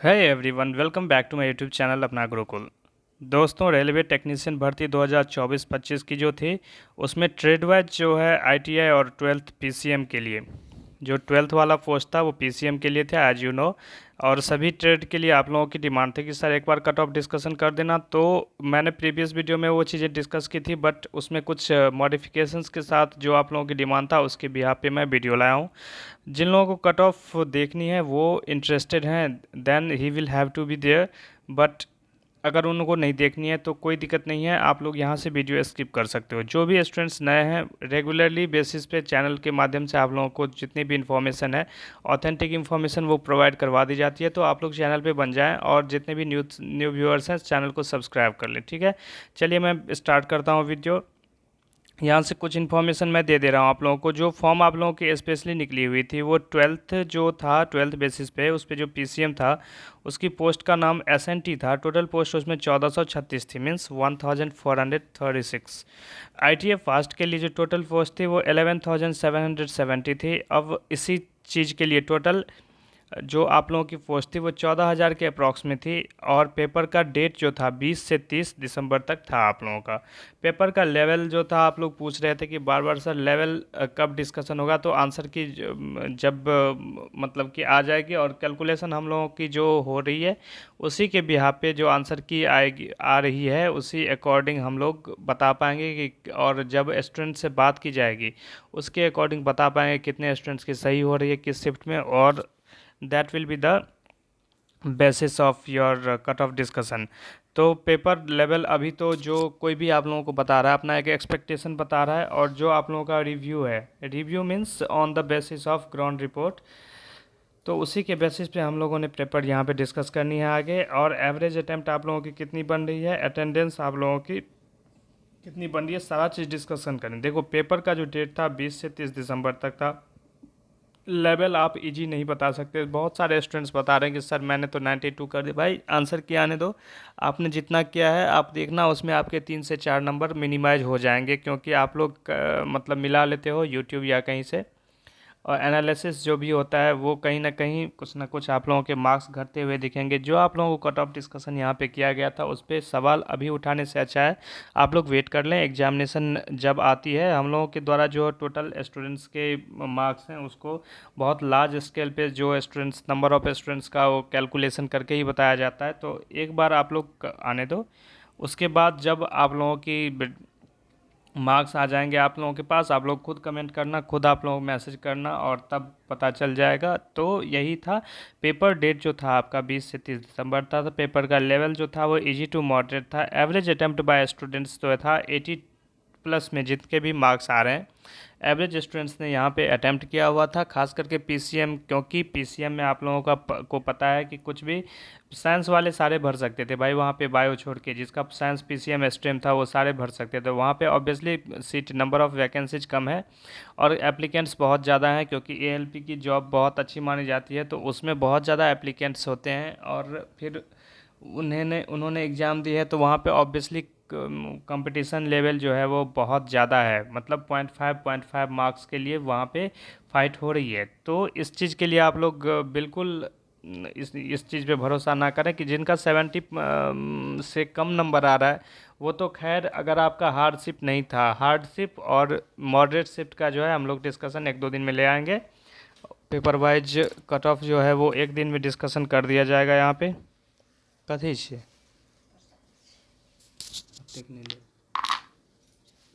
है everyone, welcome back to my YouTube channel अपना गुरुकुल। दोस्तों, रेलवे टेक्नीशियन भर्ती 2024-25 की जो थी उसमें ट्रेड वाइज जो है आईटीआई और ट्वेल्थ पीसीएम के लिए जो ट्वेल्थ वाला पोस्ट था वो पीसीएम के लिए था एज यू नो। और सभी ट्रेड के लिए आप लोगों की डिमांड थी कि सर एक बार कट ऑफ डिस्कशन कर देना। तो मैंने प्रीवियस वीडियो में वो चीज़ें डिस्कस की थी, बट उसमें कुछ मॉडिफिकेशंस के साथ जो आप लोगों की डिमांड था उसके बिहाफ पे मैं वीडियो लाया हूँ। जिन लोगों को कट ऑफ देखनी है वो इंटरेस्टेड हैं, then he will have to be there. But अगर उनको नहीं देखनी है तो कोई दिक्कत नहीं है, आप लोग यहाँ से वीडियो स्किप कर सकते हो। जो भी स्टूडेंट्स नए हैं, रेगुलरली बेसिस पे चैनल के माध्यम से आप लोगों को जितनी भी इन्फॉर्मेशन है, ऑथेंटिक इन्फॉर्मेशन वो प्रोवाइड करवा दी जाती है। तो आप लोग चैनल पे बन जाएं और जितने भी न्यू व्यूअर्स हैं चैनल को सब्सक्राइब कर लें, ठीक है। चलिए मैं स्टार्ट करता हूँ वीडियो। यहाँ से कुछ इन्फॉर्मेशन मैं दे दे रहा हूँ आप लोगों को। जो फॉर्म आप लोगों की स्पेशली निकली हुई थी वो ट्वेल्थ जो था, ट्वेल्थ बेसिस पे उस पर जो पीसीएम था उसकी पोस्ट का नाम एसएनटी था। टोटल पोस्ट उसमें 1436 थी, मीन्स 1436। आईटीए फास्ट के लिए जो टोटल पोस्ट थी वो 11,770 थी। अब इसी चीज़ के लिए टोटल जो आप लोगों की पोस्ट थी वो 14,000 के अप्रॉक्स में थी। और पेपर का डेट जो था 20 से 30 दिसंबर तक था आप लोगों का। पेपर का लेवल जो था, आप लोग पूछ रहे थे कि बार बार सर लेवल कब डिस्कशन होगा, तो आंसर की जब मतलब कि आ जाएगी और कैलकुलेशन हम लोगों की जो हो रही है उसी के बिहाफ पे जो आंसर की आएगी आ रही है उसी अकॉर्डिंग हम लोग बता पाएंगे कि, और जब स्टूडेंट से बात की जाएगी उसके अकॉर्डिंग बता पाएंगे कितने स्टूडेंट्स की सही हो रही है किस शिफ्ट में, और that will be the basis of your cut off discussion. तो पेपर लेवल अभी तो जो कोई भी आप लोगों को बता रहा है अपना एक एक्सपेक्टेशन बता रहा है, और जो आप लोगों का रिव्यू है, review means on the basis of ground report. तो उसी के बेसिस पे हम लोगों ने पेपर यहाँ पे डिस्कस करनी है आगे। और एवरेज अटैम्प्ट आप लोगों की कितनी बन रही है, अटेंडेंस आप लोगों की कितनी बन रही है, सारा चीज़ डिस्कशन करें। देखो, पेपर का जो डेट था 20 से 30 दिसंबर तक था। लेवल आप इजी नहीं बता सकते। बहुत सारे स्टूडेंट्स बता रहे हैं कि सर मैंने तो 92 कर दिया। भाई आंसर किया आने दो, आपने जितना किया है आप देखना, उसमें आपके 3 से 4 नंबर मिनिमाइज हो जाएंगे, क्योंकि आप लोग मतलब मिला लेते हो यूट्यूब या कहीं से। और एनालिसिस जो भी होता है वो कहीं ना कुछ आप लोगों के मार्क्स घटते हुए दिखेंगे। जो आप लोगों को कट ऑफ डिस्कशन यहाँ पे किया गया था उस पर सवाल अभी उठाने से अच्छा है आप लोग वेट कर लें। एग्जामिनेशन जब आती है हम लोगों के द्वारा जो टोटल स्टूडेंट्स के मार्क्स हैं उसको बहुत लार्ज स्केल पे जो स्टूडेंट्स, नंबर ऑफ स्टूडेंट्स का वो कैलकुलेशन करके ही बताया जाता है। तो एक बार आप लोग आने दो, उसके बाद जब आप लोगों की मार्क्स आ जाएंगे आप लोगों के पास, आप लोग खुद कमेंट करना, खुद आप लोग मैसेज करना, और तब पता चल जाएगा। तो यही था। पेपर डेट जो था आपका 20 से 30 दिसंबर था। तो पेपर का लेवल जो था वो इजी टू मॉडरेट था। एवरेज अटेम्प्ट बाय स्टूडेंट्स तो था 80 प्लस में जितने भी मार्क्स आ रहे हैं एवरेज स्टूडेंट्स ने यहाँ पे अटेम्प्ट किया हुआ था। खास करके पीसीएम, क्योंकि पीसीएम में आप लोगों का को पता है कि कुछ भी साइंस वाले सारे भर सकते थे भाई वहाँ पे, बायो छोड़ के जिसका साइंस पीसीएम स्ट्रीम था वो सारे भर सकते थे। वहाँ पे obviously seat, number of vacancies कम है और एप्लीकेंट्स बहुत ज़्यादा हैं, क्योंकि एएलपी की जॉब बहुत अच्छी मानी जाती है तो उसमें बहुत ज़्यादा एप्लीकेंट्स होते हैं। और फिर उन्होंने एग्ज़ाम दी है तो वहाँ पे ऑब्वियसली कंपटीशन लेवल जो है वो बहुत ज़्यादा है। मतलब 0.5 मार्क्स के लिए वहाँ पे फाइट हो रही है। तो इस चीज़ के लिए आप लोग बिल्कुल इस चीज़ पे भरोसा ना करें कि जिनका 70 से कम नंबर आ रहा है वो तो खैर, अगर आपका हार्डशिप नहीं था, हार्डशिप और मॉडरेट शिफ्ट का जो है हम लोग डिस्कशन 1-2 दिन में ले आएंगे। पेपर वाइज कट ऑफ जो है वो एक दिन में डिस्कशन कर दिया जाएगा यहाँ पे। कथी छे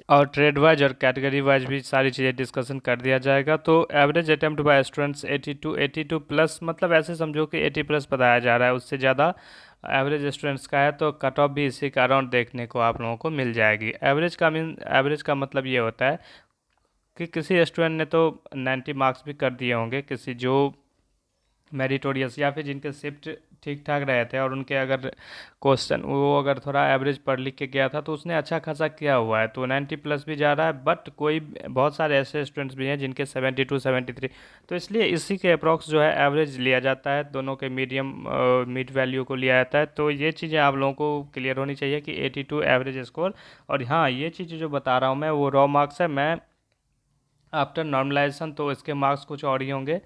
और ट्रेड वाइज और कैटेगरी वाइज भी सारी चीज़ें डिस्कशन कर दिया जाएगा। तो average attempt bye students 82 plus, मतलब ऐसे समझो कि 80 प्लस बताया जा रहा है, उससे ज़्यादा एवरेज स्टूडेंट्स का है। तो कट ऑफ भी इसी का अराउंड देखने को आप लोगों को मिल जाएगी। एवरेज का मतलब ये होता है कि किसी स्टूडेंट ने तो 90 मार्क्स भी कर दिए होंगे, किसी जो मेरिटोरियस या फिर जिनके शिफ्ट ठीक ठाक रहे थे और उनके अगर क्वेश्चन वो अगर थोड़ा एवरेज पढ़ लिख के गया था तो उसने अच्छा खासा किया हुआ है, तो 90 प्लस भी जा रहा है। बट कोई बहुत सारे ऐसे स्टूडेंट्स भी हैं जिनके 72 73, तो इसलिए इसी के अप्रॉक्स जो है एवरेज लिया जाता है, दोनों के मिड वैल्यू को लिया जाता है। तो ये चीज़ें आप लोगों को क्लियर होनी चाहिए कि 82 एवरेज स्कोर। और हाँ, ये चीज़ जो बता रहा हूँ मैं वो रॉ मार्क्स है। मैं आफ्टर नॉर्मलाइजेशन तो इसके मार्क्स कुछ और ही होंगे।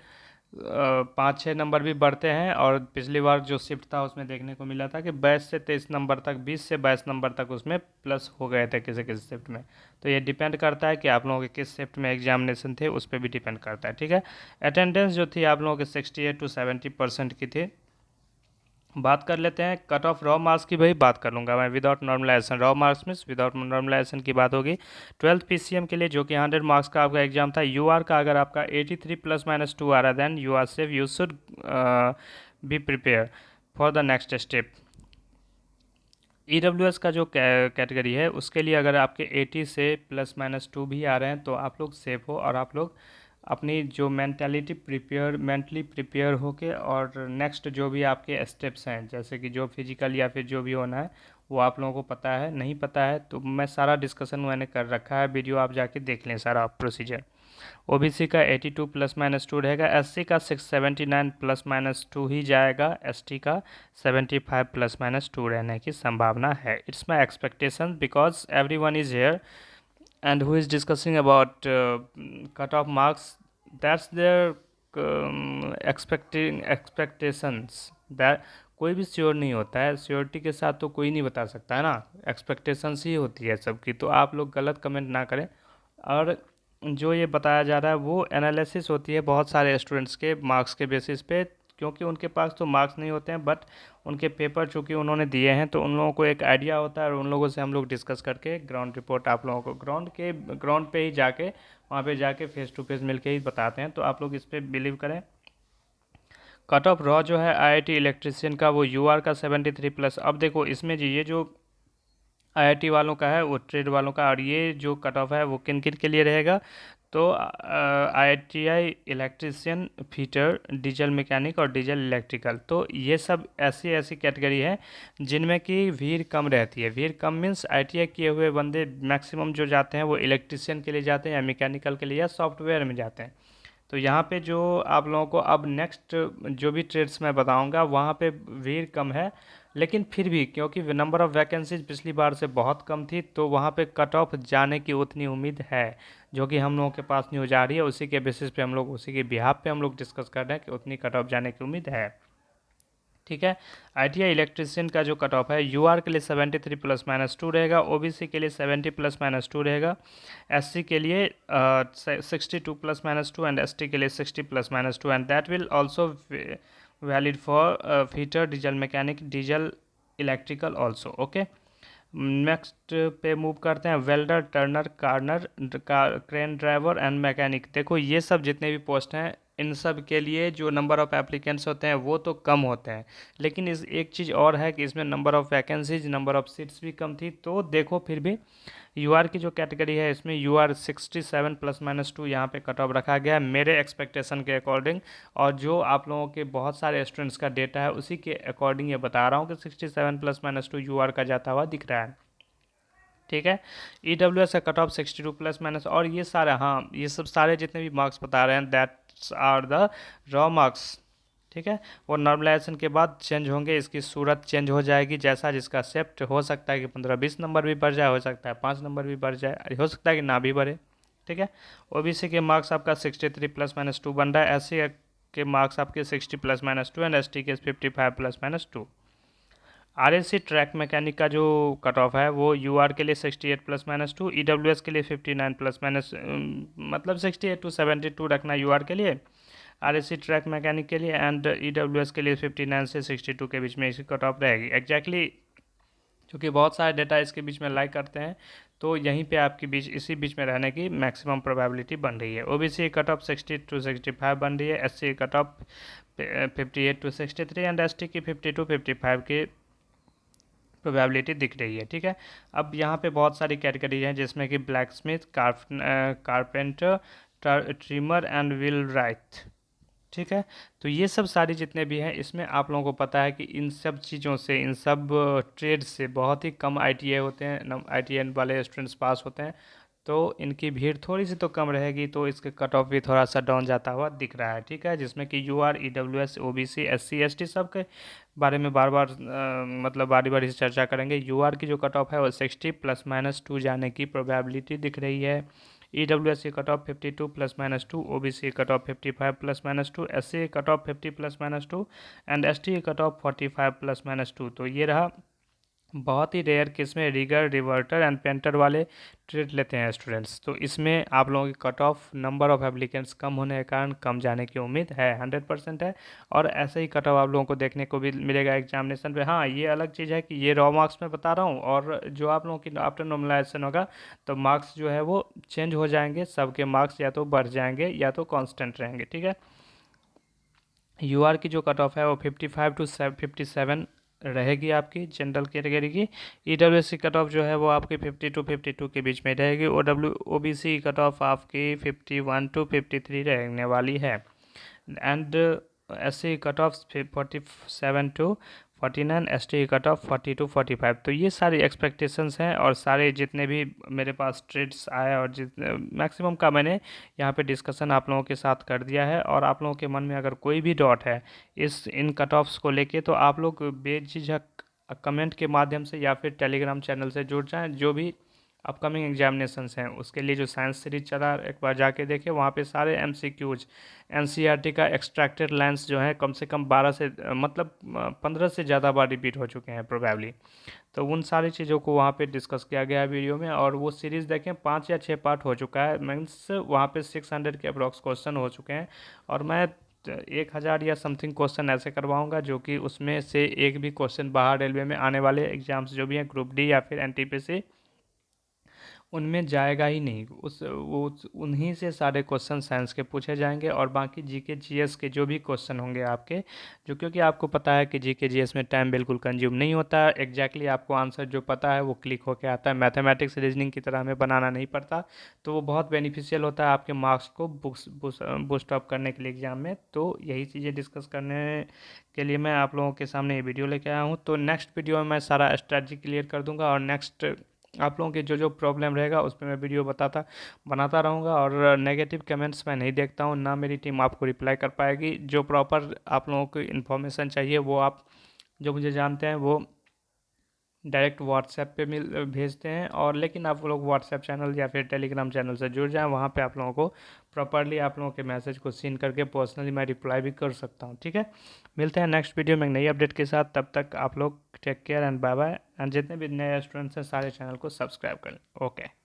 5-6 नंबर भी बढ़ते हैं, और पिछली बार जो शिफ्ट था उसमें देखने को मिला था कि 22 से 23 नंबर तक, 20 से 22 नंबर तक उसमें प्लस हो गए थे किसी किसी शिफ्ट में। तो ये डिपेंड करता है कि आप लोगों के किस शिफ्ट में एग्जामिनेशन थे, उस पर भी डिपेंड करता है, ठीक है। अटेंडेंस जो थी आप लोगों के 68 to 70% की थी। बात कर लेते हैं कट ऑफ रॉ मार्क्स की, भाई बात कर लूँगा मैं without normalisation. Raw marks means without normalisation की बात होगी। 12th पीसीएम के लिए जो कि 100 मार्क्स का आपका एग्जाम था, यूआर का अगर आपका 83 +-2 आ रहा है, then you are safe, you should be prepare for the next step. EWS का जो कैटेगरी है उसके लिए अगर आपके 80 से +-2 भी आ रहे हैं तो आप लोग सेफ हो, और आप लोग अपनी जो मेंटली प्रिपेयर होके, और नेक्स्ट जो भी आपके स्टेप्स हैं, जैसे कि जो फिजिकल या फिर जो भी होना है वो आप लोगों को पता है। नहीं पता है तो मैं सारा डिस्कशन मैंने कर रखा है, वीडियो आप जाके देख लें सारा प्रोसीजर। ओबीसी का 82 +-2 रहेगा, एससी का 679 +-2 ही जाएगा, एसटी का 75 +-2 रहने की संभावना है। It's my expectation because every one is here and who is discussing about cutoff marks. That's their expectations that कोई भी श्योर नहीं होता है, श्योरिटी के साथ तो कोई नहीं बता सकता है ना, एक्सपेक्टेशंस ही होती है सबकी। तो आप लोग गलत कमेंट ना करें, और जो ये बताया जा रहा है वो एनालिसिस होती है बहुत सारे स्टूडेंट्स के मार्क्स के बेसिस पे, क्योंकि उनके पास तो मार्क्स नहीं होते हैं, बट उनके पेपर चूँकि उन्होंने दिए हैं तो उन लोगों को एक आइडिया होता है, और उन लोगों से हम लोग डिस्कस करके ग्राउंड रिपोर्ट आप लोगों को ग्राउंड पे ही जाके, वहाँ पे जाके फेस टू फेस मिलके ही बताते हैं। तो आप लोग इस पर बिलीव करें। कट ऑफ रॉ जो है आईआईटी इलेक्ट्रिशियन का वो यूआर का 73+। अब देखो इसमें जी ये जो आईआईटी वालों का है वो ट्रेड वालों का, और ये जो कट ऑफ है वो किन किन के लिए रहेगा, तो IITI electrician, fitter, diesel mechanic और डीजल इलेक्ट्रिकल। तो ये सब ऐसी ऐसी कैटेगरी है जिनमें कि भीड़ कम रहती है। भीड़ कम मीन्स आईटीआई किए हुए बंदे मैक्सिमम जो जाते हैं वो इलेक्ट्रिशियन के लिए जाते हैं, या मैकेनिकल के लिए, या सॉफ्टवेयर में जाते हैं। तो यहाँ पे जो आप लोगों को अब नेक्स्ट जो भी ट्रेड्स मैं बताऊँगा वहाँ पे भीड़ कम है, लेकिन फिर भी क्योंकि नंबर ऑफ़ वैकेंसीज पिछली बार से बहुत कम थी, तो वहाँ पे कट ऑफ जाने की उतनी उम्मीद है, जो कि हम लोगों के पास न्यूज़ आ रही है, उसी के बेसिस पे हम लोग, उसी के बिहाफ पे हम लोग डिस्कस कर रहे हैं कि उतनी कट ऑफ जाने की उम्मीद है, ठीक है। आईटीआई इलेक्ट्रिशियन का जो कट ऑफ है यूआर के लिए 73 +-2 रहेगा, ओबीसी के लिए 70 +-2 रहेगा, एससी के लिए 62 +-2, एंड एसटी के लिए 60 +-2, and that will also valid for fitter, diesel mechanic, diesel electrical also. Okay, next पे मूव करते हैं। Welder, Turner, corner, crane driver and mechanic. देखो ये सब जितने भी पोस्ट हैं इन सब के लिए जो नंबर ऑफ़ एप्लीकेंट्स होते हैं वो तो कम होते हैं, लेकिन इस एक चीज़ और है कि इसमें number of vacancies, number of seats भी कम थी। तो देखो फिर भी यूआर की जो कैटेगरी है इसमें यूआर 67 +-2 यहाँ पे कट ऑफ रखा गया है मेरे एक्सपेक्टेशन के अकॉर्डिंग, और जो आप लोगों के बहुत सारे स्टूडेंट्स का डेटा है उसी के अकॉर्डिंग ये बता रहा हूँ कि 67 +-2 यूआर का जाता हुआ दिख रहा है, ठीक है। ई डब्ल्यू एस का कट ऑफ 62 +-, और ये सारे, हाँ ये सब सारे जितने भी मार्क्स बता रहे हैं that's are the raw marks, ठीक है। वो नॉर्मलाइजेशन के बाद चेंज होंगे, इसकी सूरत चेंज हो जाएगी, जैसा जिसका शिफ्ट हो सकता है कि 15-20 नंबर भी बढ़ जाए, हो सकता है 5 नंबर भी बढ़ जाए, हो सकता है कि ना भी बढ़े, ठीक है। ओबीसी के मार्क्स आपका 63 +-2 बन रहा है, एससी के मार्क्स आपके 60 +-2, एंड एसटी के 55 +-2। आरएससी ट्रैक मैकेनिक का जो कट ऑफ है वो यूआर के लिए 68 +-2, ईडब्ल्यूएस के लिए 59 +-, मतलब 68 to 72 रखना यूआर के लिए, आरएससी ट्रैक मैकेनिक के लिए, एंड ईडब्ल्यूएस के लिए 59 से 62 के बीच में इसकी कट ऑफ रहेगी एग्जैक्टली। क्योंकि बहुत सारे डेटा इसके बीच में लाइक करते हैं, तो यहीं पे आपके बीच, इसी बीच में रहने की मैक्सिमम प्रोबेबिलिटी बन रही है। ओबीसी कट ऑफ 60 to 65 बन रही है, SC cut of 58 to 63, and ST की 50 to 55 की प्रोबेबिलिटी दिख रही है, ठीक है। अब यहाँ पे बहुत सारी कैटेगरी हैं जिसमें कि black Smith, carpenter, trimmer and wheel right, ठीक है। तो ये सब सारी जितने भी हैं इसमें आप लोगों को पता है कि इन सब चीज़ों से, इन सब ट्रेड से बहुत ही कम आईटीआई होते हैं, आईटीआई वाले स्टूडेंट्स पास होते हैं, तो इनकी भीड़ थोड़ी सी तो कम रहेगी, तो इसके कट ऑफ भी थोड़ा सा डाउन जाता हुआ दिख रहा है, ठीक है। जिसमें कि UR, EWS, OBC, SC, ST सब के बारे में बार बार मतलब बारी बारी से चर्चा करेंगे। यूआर की जो कट ऑफ है वो 60 +-2 जाने की प्रोबेबिलिटी दिख रही है, EWS cut off 52 +-2, OBC cut off 55 +-2, SC cut off 50 +-2 and ST cut off 45 +-2। तो ये रहा। बहुत ही रेयर केस में रिगर, रिवर्टर एंड पेंटर वाले ट्रेड लेते हैं स्टूडेंट्स, तो इसमें आप लोगों की cut off number of applicants कम होने के कारण कम जाने की उम्मीद है, 100% है। और ऐसे ही कट ऑफ आप लोगों को देखने को भी मिलेगा एग्जामिनेशन पे। हाँ, ये अलग चीज़ है कि ये रॉ मार्क्स में बता रहा हूँ, और जो आप लोगों की आफ्टर नॉर्मलाइजेशन होगा तो मार्क्स जो है वो चेंज हो जाएंगे, सबके मार्क्स या तो बढ़ जाएंगे या तो कॉन्स्टेंट रहेंगे, ठीक है। यूआर की जो कट ऑफ है वो 55 टू 57 रहेगी आपकी जनरल कैटेगरी की। ईडब्ल्यूएस की कट ऑफ जो है वो आपकी 50 टू 52 के बीच में रहेगी। ओबीसी की कट ऑफ आपकी 51 टू 53 रहने वाली है। And SC cut off 47 to 49, ST cut off 40 to 45। तो ये सारी एक्सपेक्टेशंस हैं, और सारे जितने भी मेरे पास ट्रेड्स आए और जितने मैक्सिमम का मैंने यहाँ पे डिस्कशन आप लोगों के साथ कर दिया है। और आप लोगों के मन में अगर कोई भी डाउट है इन कट ऑफ्स को लेके, तो आप लोग बेझिझक कमेंट के माध्यम से या फिर टेलीग्राम चैनल से जुड़ जाएं। जो भी अपकमिंग एग्जामिनेशंस हैं उसके लिए जो साइंस सीरीज चला, एक बार जाके देखें, वहाँ पे सारे एमसीक्यूज एनसीईआरटी का एक्सट्रैक्टेड लाइन्स जो है कम से कम 12 से मतलब 15 से ज़्यादा बार रिपीट हो चुके हैं प्रोबेबली। तो उन सारी चीज़ों को वहाँ पे डिस्कस किया गया है वीडियो में, और वो सीरीज़ देखें 5 या 6 पार्ट हो चुका है, मीन्स वहाँ पे 600 के अप्रॉक्स क्वेश्चन हो चुके हैं। और मैं 1000 या समथिंग क्वेश्चन ऐसे करवाऊंगा जो कि उसमें से एक भी क्वेश्चन बाहर रेलवे में आने वाले एग्जाम्स जो भी हैं ग्रुप डी या फिर एनटीपीसी, उनमें जाएगा ही नहीं। उन्हीं से सारे क्वेश्चन साइंस के पूछे जाएंगे, और बाकी जीके जीएस के जो भी क्वेश्चन होंगे आपके, जो क्योंकि आपको पता है कि जीके जीएस में टाइम बिल्कुल कंज्यूम नहीं होता है, एग्जैक्टली आपको आंसर जो पता है वो क्लिक होके आता है, मैथमेटिक्स रीजनिंग की तरह हमें बनाना नहीं पड़ता। तो वो बहुत बेनिफिशियल होता है आपके मार्क्स को बूस्ट अप करने के लिए एग्जाम में। तो यही चीज़ें डिस्कस करने के लिए मैं आप लोगों के सामने ये वीडियो लेके आया हूँ। तो नेक्स्ट वीडियो में मैं सारा स्ट्रैटेजी क्लियर कर दूंगा, और नेक्स्ट आप लोगों के जो जो प्रॉब्लम रहेगा उस पर मैं वीडियो बनाता रहूँगा। और नेगेटिव कमेंट्स मैं नहीं देखता हूँ, ना मेरी टीम आपको रिप्लाई कर पाएगी। जो प्रॉपर आप लोगों को इन्फॉर्मेशन चाहिए वो आप जो मुझे जानते हैं वो डायरेक्ट व्हाट्सएप पे भेजते हैं। और लेकिन आप लोग व्हाट्सएप चैनल या फिर टेलीग्राम चैनल से जुड़ जाएं, वहाँ पे आप लोगों को प्रॉपरली आप लोगों के मैसेज को सीन करके पर्सनली मैं रिप्लाई भी कर सकता हूँ, ठीक है। मिलते हैं नेक्स्ट वीडियो में एक नई अपडेट के साथ, तब तक आप लोग take care and bye bye. And जितने भी नए स्टूडेंट्स हैं सारे चैनल को सब्सक्राइब करें। ओके।